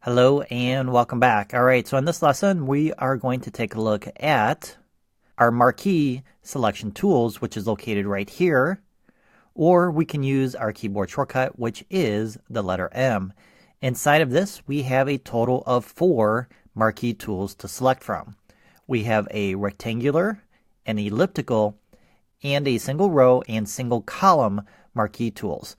Hello and welcome back. All right, so in this lesson, we are going to take a look at our marquee selection tools, which is located right here, or we can use our keyboard shortcut, which is the letter M. Inside of this, we have a total of 4 marquee tools to select from. We have a rectangular, an elliptical, and a single row and single column marquee tools.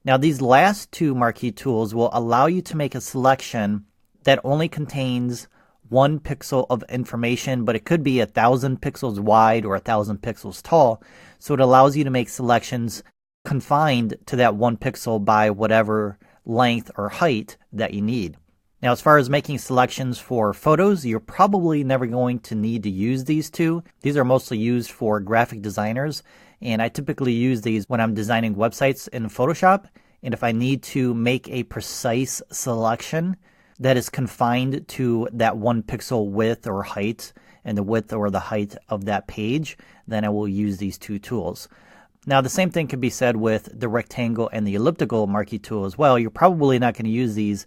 Now these last 2 marquee tools will allow you to make a selection that only contains 1 pixel of information, but it could be 1,000 pixels wide or 1,000 pixels tall. So it allows you to make selections confined to that 1 pixel by whatever length or height that you need. Now as far as making selections for photos, you're probably never going to need to use these 2. These are mostly used for graphic designers, and I typically use these when I'm designing websites in Photoshop. And if I need to make a precise selection that is confined to that 1 pixel width or height, and the width or the height of that page, then I will use these 2 tools. Now the same thing can be said with the rectangle and the elliptical marquee tool as well. You're probably not going to use these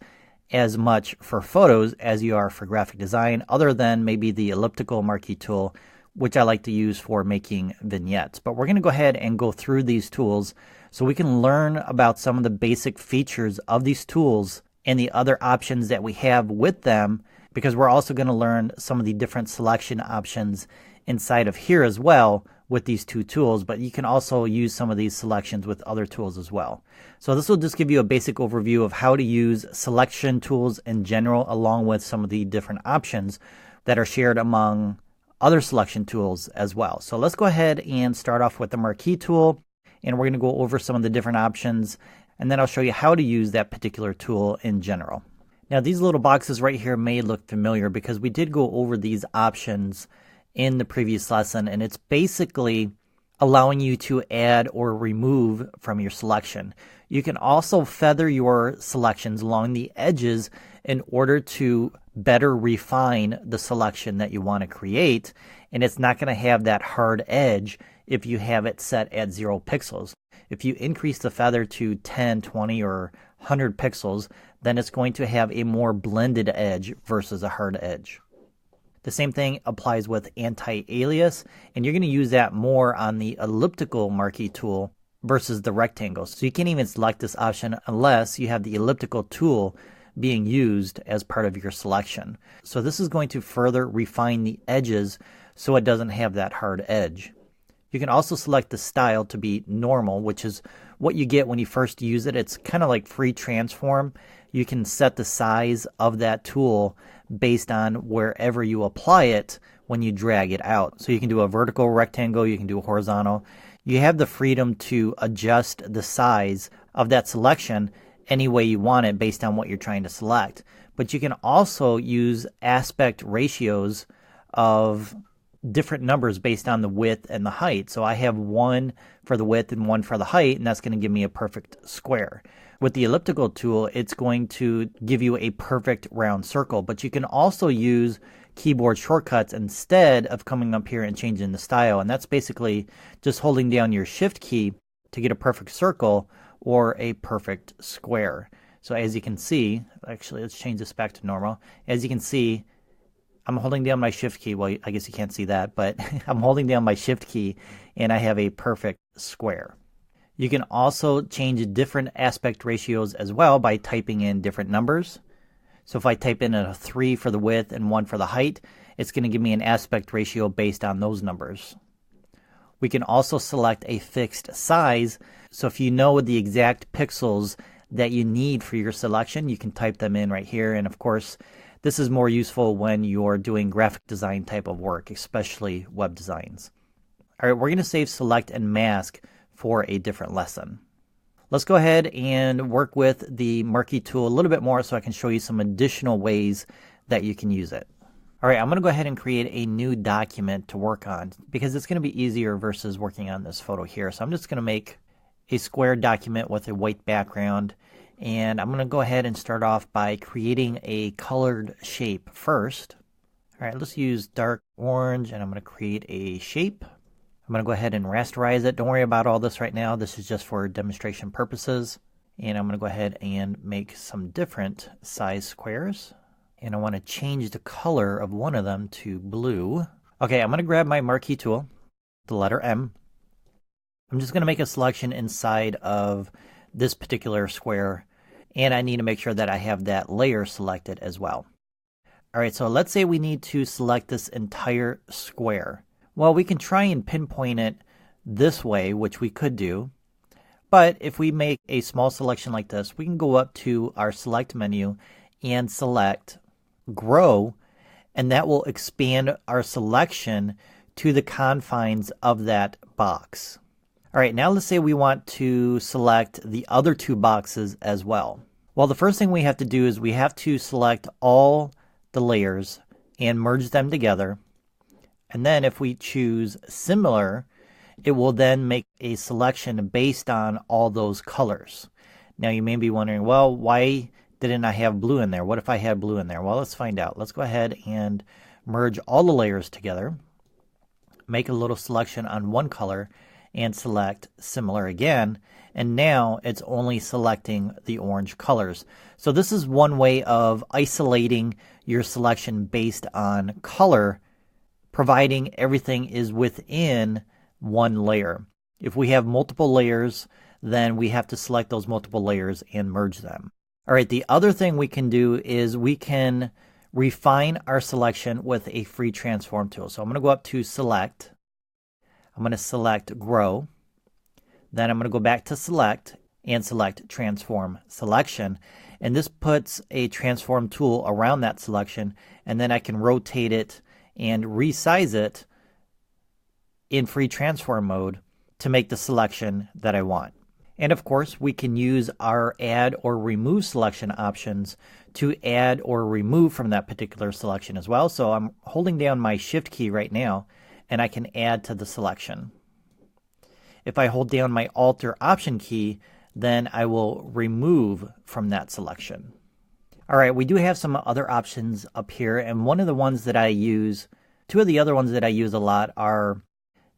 as much for photos as you are for graphic design, other than maybe the elliptical marquee tool, which I like to use for making vignettes. But we're going to go ahead and go through these tools so we can learn about some of the basic features of these tools and the other options that we have with them, because we're also going to learn some of the different selection options inside of here as well with these 2 tools, but you can also use some of these selections with other tools as well. So this will just give you a basic overview of how to use selection tools in general, along with some of the different options that are shared among other selection tools as well. So let's go ahead and start off with the marquee tool, and we're going to go over some of the different options, and then I'll show you how to use that particular tool in general. Now these little boxes right here may look familiar because we did go over these options in the previous lesson, and it's basically allowing you to add or remove from your selection. You can also feather your selections along the edges in order to better refine the selection that you want to create, and it's not going to have that hard edge if you have it set at 0 pixels. If you increase the feather to 10, 20, or 100 pixels, then it's going to have a more blended edge versus a hard edge. The same thing applies with anti-alias, and you're going to use that more on the elliptical marquee tool versus the rectangle. So you can't even select this option unless you have the elliptical tool being used as part of your selection. So this is going to further refine the edges so it doesn't have that hard edge. You can also select the style to be normal, which is what you get when you first use it. It's kind of like free transform. You can set the size of that tool based on wherever you apply it when you drag it out. So you can do a vertical rectangle, you can do a horizontal. You have the freedom to adjust the size of that selection any way you want it based on what you're trying to select. But you can also use aspect ratios of different numbers based on the width and the height. So I have 1 for the width and 1 for the height, and that's going to give me a perfect square. With the elliptical tool, it's going to give you a perfect round circle, but you can also use keyboard shortcuts instead of coming up here and changing the style, and that's basically just holding down your shift key to get a perfect circle or a perfect square. So as you can see, actually let's change this back to normal. As you can see, I'm holding down my shift key. Well, I guess you can't see that, but I'm holding down my shift key and I have a perfect square. You can also change different aspect ratios as well by typing in different numbers. So if I type in a 3 for the width and 1 for the height, it's going to give me an aspect ratio based on those numbers. We can also select a fixed size. So if you know the exact pixels that you need for your selection, you can type them in right here. And of course, this is more useful when you're doing graphic design type of work, especially web designs. All right, we're going to save select and mask for a different lesson. Let's go ahead and work with the marquee tool a little bit more so I can show you some additional ways that you can use it. All right, I'm going to go ahead and create a new document to work on because it's going to be easier versus working on this photo here. So I'm just going to make a square document with a white background, and I'm going to go ahead and start off by creating a colored shape first. All right, let's use dark orange, and I'm going to create a shape. I'm going to go ahead and rasterize it. Don't worry about all this right now. This is just for demonstration purposes. And I'm going to go ahead and make some different size squares. And I want to change the color of one of them to blue. Okay, I'm going to grab my Marquee tool, the letter M. I'm just going to make a selection inside of this particular square, and I need to make sure that I have that layer selected as well. All right, so let's say we need to select this entire square. Well, we can try and pinpoint it this way, which we could do. But if we make a small selection like this, we can go up to our select menu and select grow, and that will expand our selection to the confines of that box. All right, now let's say we want to select the other two boxes as well. Well, the first thing we have to do is we have to select all the layers and merge them together. And then if we choose similar, it will then make a selection based on all those colors. Now you may be wondering, well, why didn't I have blue in there? What if I had blue in there? Well, let's find out. Let's go ahead and merge all the layers together, make a little selection on one color, and select similar again. And now it's only selecting the orange colors. So this is one way of isolating your selection based on color, providing everything is within one layer. If we have multiple layers, then we have to select those multiple layers and merge them. All right, the other thing we can do is we can refine our selection with a free transform tool. So I'm going to go up to select. I'm going to select grow. Then I'm going to go back to select and select transform selection. And this puts a transform tool around that selection, and then I can rotate it and resize it in free transform mode to make the selection that I want. And of course, we can use our add or remove selection options to add or remove from that particular selection as well. So I'm holding down my shift key right now, and I can add to the selection. If I hold down my alt or option key, then I will remove from that selection. All right, we do have some other options up here, and one of the ones that I use, two of the other ones that I use a lot are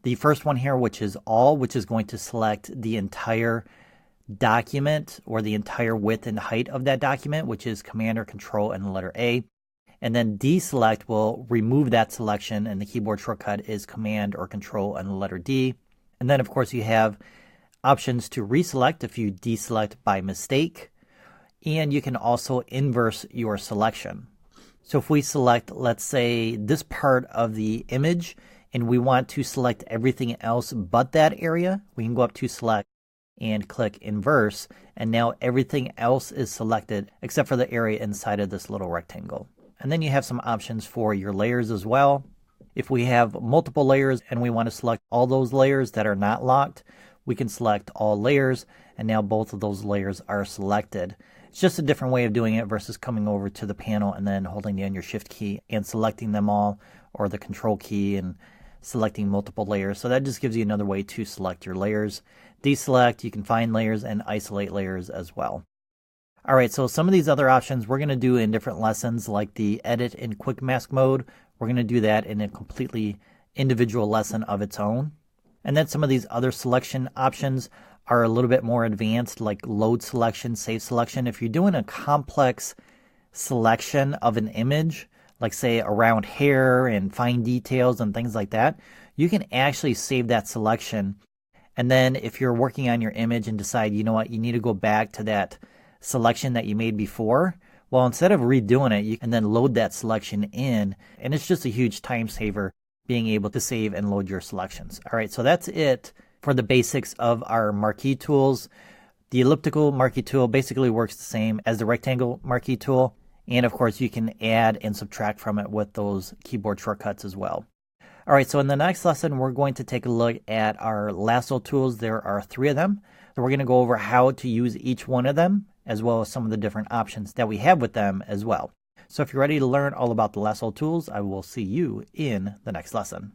the first one here, which is all, which is going to select the entire document or the entire width and height of that document, which is Command or Control and the letter A. And then deselect will remove that selection, and the keyboard shortcut is Command or Control and the letter D. And then of course you have options to reselect if you deselect by mistake, and you can also inverse your selection. So if we select, let's say, this part of the image, and we want to select everything else but that area, we can go up to select and click inverse, and now everything else is selected except for the area inside of this little rectangle. And then you have some options for your layers as well. If we have multiple layers and we want to select all those layers that are not locked, we can select all layers, and now both of those layers are selected. It's just a different way of doing it versus coming over to the panel and then holding down your shift key and selecting them all, or the control key and selecting multiple layers. So that just gives you another way to select your layers. Deselect, you can find layers and isolate layers as well. All right, so some of these other options we're going to do in different lessons, like the edit in quick mask mode. We're going to do that in a completely individual lesson of its own. And then some of these other selection options are a little bit more advanced, like load selection, save selection. If you're doing a complex selection of an image, like say around hair and fine details and things like that, you can actually save that selection. And then if you're working on your image and decide, you know what, you need to go back to that selection that you made before, well, instead of redoing it, you can then load that selection in, and it's just a huge time saver being able to save and load your selections. All right, so that's it for the basics of our marquee tools. The elliptical marquee tool basically works the same as the rectangle marquee tool. And of course, you can add and subtract from it with those keyboard shortcuts as well. All right, so in the next lesson, we're going to take a look at our lasso tools. There are 3 of them. So we're going to go over how to use each one of them, as well as some of the different options that we have with them as well. So if you're ready to learn all about the lasso tools, I will see you in the next lesson.